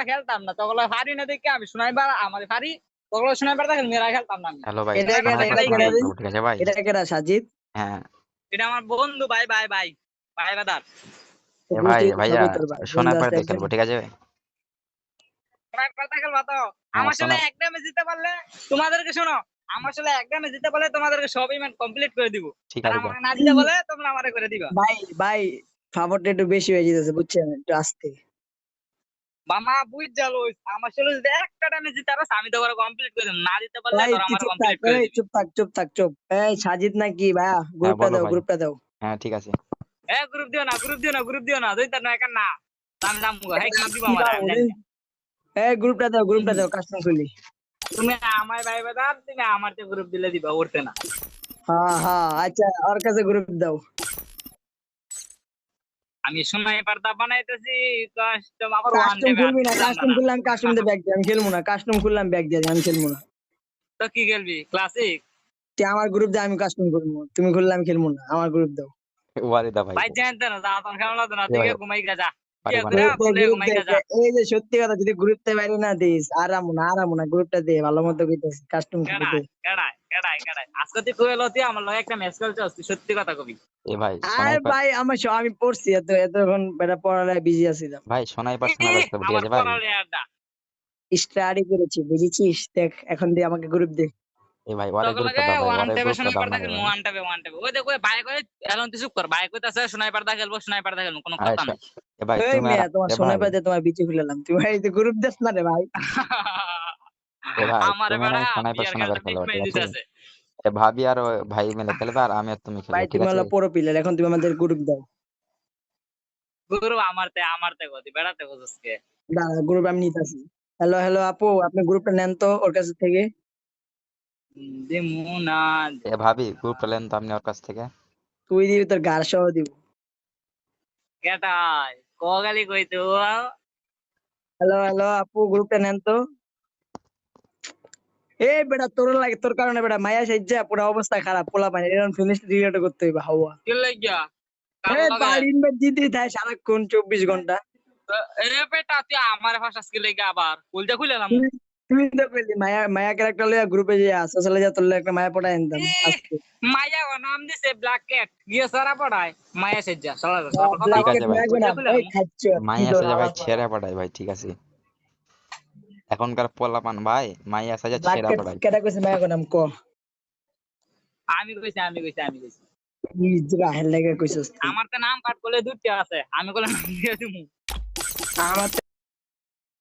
খেলতাম না তখন পারি না দেখে আমি স্নাইপার আমার পারি তখন স্নাইপার দেখেন মেরা খেলতাম না আমি। হ্যালো ভাই এটা স্নাইপার কেডা শোনায় এটা দেখলেই কেডা কি রে? ঠিক আছে ভাই এটা কেডা সাজিদ? হ্যাঁ এটা আমার বন্ধু ভাই বাদার এ ভাই বুঝতেই তো ভাইয়া সবই তোর ভাই বন্ধু শোনায় আছে পারে একজন। খেলবো ঠিক আছে স্নাইপার খেলবা তো হ্যাঁ আমার সাথে শোনা এক ড্যামেজ দিতে পারলে তোমাদেরকে শোনো আমার সাথে এক ড্যামেজ দিতে পারলে তোমাদেরকে সব ইভেন্ট কমপ্লিট করে দিব ঠিক আর আছে ভাই আমাকে না দিতে বলে তোমরা আমারে করে দিবা। ভাই ভাই ফাভারটা একটু বেশি হয়ে যেতেছে বুঝছেন, একটু আস্তে। মামা বুঝ যালো আমার সাথে যদি একটা ড্যামেজ দিতে পারো আমি তো করে কমপ্লিট করে দেব না দিতে পারলে ভাই তোরা তুই আমার চুপ থাক, কমপ্লিট করে এই দিবি। চুপ থাক চুপ থাক চুপ। এই সাজিদ নাকি ভাইয়া? হ্যাঁ গ্রুপটা বলো দাও ভাই গ্রুপটা দাও। হ্যাঁ ঠিক আছে এ গ্রুপ দিও না দুই তার না একা না আমি জামু হ্যাঁ গ্রুপ দিব কি আমার দাও আমি রে? জানি না। এই গ্রুপটা দাও কাস্টম খুলি। তুমি আমার ভাই বাদার তুমি আমার তে গ্রুপ দিলে দিবা উঠতে না। হ্যাঁ হ্যাঁ আচ্ছা ওর কাছে গ্রুপ দাও। আমি স্নাইপার দা বানাইতেছি কাস্টম আবার ওয়ান কাস্টম দেবে আর খুলবি না, দিলাম কাস্টম না। খুললাম কাস্টম দিয়ে ব্যাগ দিয়ে আমি খেলবো না, কাস্টম খুললাম ব্যাগ দিয়ে আমি খেলবো না। তো কি খেলবি ক্লাসিক? তুই আমার গ্রুপ দিয়ে আমি কাস্টম করবো, তুমি খুললে আমি খেলবো না, আমার গ্রুপ দাও। ওয়ারিদা ভাই ভাই জানতে না যা তোর কেমন লাগতো না এ তুই ভাই ঘুমাই গা যা কি পারিব না করে গ্রুপ দে বলে গ্রুপ ঘুমাই দে গা যা। এই যে সত্যি কথা, যদি গ্রুপতে বাইরে না দিস আরামু না গ্রুপটা দে ভালো মতো কইতেছি কাস্টম খুলে দে। কেডাই আজকে তুই কইলো তুই আমার লগে একটা ম্যাচ খেলছস তুই সত্যি কথা কবি। এ ভাই আর শোনায় ভাই আমি পড়ছি এতক্ষণ বেটা পড়ালেখায় বিজি আছিলাম। ভাই শোনায় শোনা লাগবে ঠিক আমার আছে ভাই পড়ালে আড্ডা স্টাডি করেছি বুঝেছিস, দেখ এখন দিয়ে আমাকে গ্রুপ দে। এ ভাই ওরে তখন গ্রুপটা লাগে দাও ভাই ওয়ান ওরে টেপে গ্রুপটা দাও স্নাইপার না দা রে খেলবো ভাই ওয়ান টেপে ওই দেখো ভাই কই এখন তুই চুপ কর ভাই কইতাছে স্নাইপার দা খেলবো কোনো কথা আচ্ছা নাই। এ ভাই এই তুমি আর মেয়ে তোমার এ সোনা ভাই পাতে তোমার বিচি খুলেলাম, তুমি ভাই গ্রুপ দেস না রে ভাই। এ ভাই আমারে তুমি না বেড়া শোনাইবার বিয়ার শোনাবার খেলতে বিট খেলো মাইন ঠিক আছে দিতেছে। এ ভাবি আর ও ভাই মিলে খেলবে আর আমি আর তুমি ভাই খেলবো ঠিক তুমি আছে হলো পুরো প্লেয়ার, এখন তুমি আমাদের গ্রুপ দাও। গুরু আমারতে গতি বেড়াতে বুঝছকে। দাঁড়া গ্রুপ আমি নিতেছি। হ্যালো হ্যালো আপু, আপনি গ্রুপটা নেন তো ওর কাছ থেকে। দিমু না এ ভাবি গ্রুপটা লেন তো আপনি ওর কাছ থেকে তুই দিবি তোর গার সহ দিব। কেটাই কগালি কইতো হ্যালো হ্যালো আপু গ্রুপটা নেন তো। এই বেটা তোর লাগে, তোর কারণে বেটা মায়া সেজা পুরো অবস্থা খারাপ, পোলা পানি এরকম ফিনিশ রিলেট করতে হইবে হাওয়া। কি লাগিয়া কার এ লগে তার ইনভাইট দিতে থাকে সারাক্ষণ 24 ঘন্টা। এ বেটা তুই আমার ভাষা স্কিল লাগি আবার বলতে খুইলাম। তুই তুই তো পেলি মায়া মায়া ক্যারেক্টার লইয়া গ্রুপে যে আসলে যা তোর লইয়া একটা মায়া পড়াই আনতাম আজকে। মায়া ও নাম দিছে ব্ল্যাক ক্যাট গিয়ে সারা পড়ায় মায়া সেজা সারা সারা কথা ব্ল্যাক ঠিক কও আছে ক্যাট ভাই মায়া বলতে গোনা খুইলাম। এই খাচ্ছ মাই কি তোর আছে যে ভাই হালা করা। ছেঁড়া পড়ায় ভাই ঠিক আছে এখনকার পোলাপান ভাই মাই আছে যে ব্ল্যাক ছেঁড়া ক্যাট পড়ায় কেটা কইছে মায়া গোনাম ক। আমি কইছি ইজরা হেলে কইছস তুই। আমার তো নাম কাট করলে দুইটা আছে আমি কইলাম নাম দিয়ে দিমু। আমার